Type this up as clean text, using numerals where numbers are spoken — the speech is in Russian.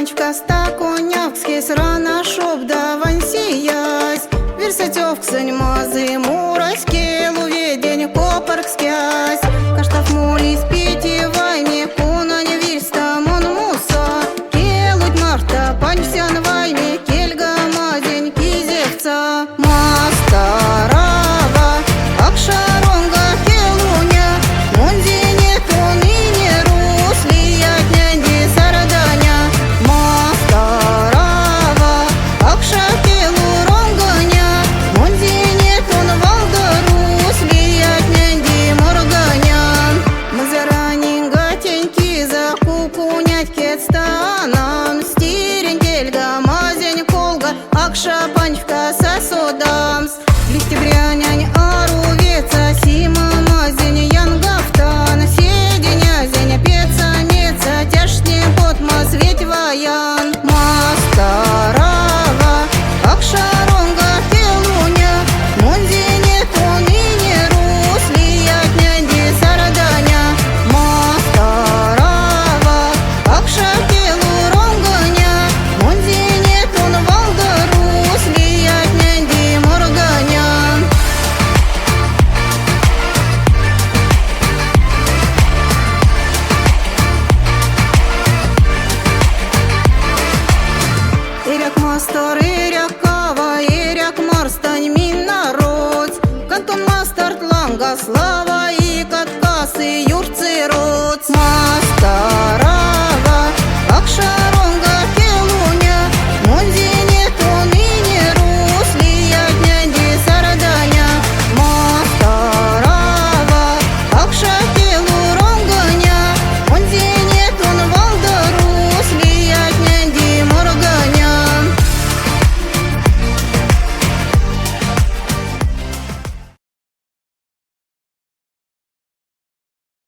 панчка стаконявский срана шоп да вансиясь. Версатев ксень мазы мурайский луведень копарк скясь. Каштав моли спите вайме куна не вирста мон муса. Келуть марта панчсян вайме кельга мазень кизевца. Мастарава акшаронга келуня монзине тонине руслият нянди сарданя. Мастарава акша келуронгоня монзине тон валда руслият нянди морганян. Мы заранее гатеньки закукунять кетстанан. Стирень кельга мазень колга акша панчка сосодамс. Листья брянянь арувеца сима мазень янгафтан. Седеня зеня пеца меца тяжне потма светь ваян. Мастарава акшаронга келуня монзине тонине руслият нянди сарданя. Мастарава акша келуронгоня монзине тон валда руслият нянди морганян. Иряк мастар, иряк кава, иряк марстань мин народ. Кантон мастар тланга слава и каткасы юрцы род. Мастарава акшаронга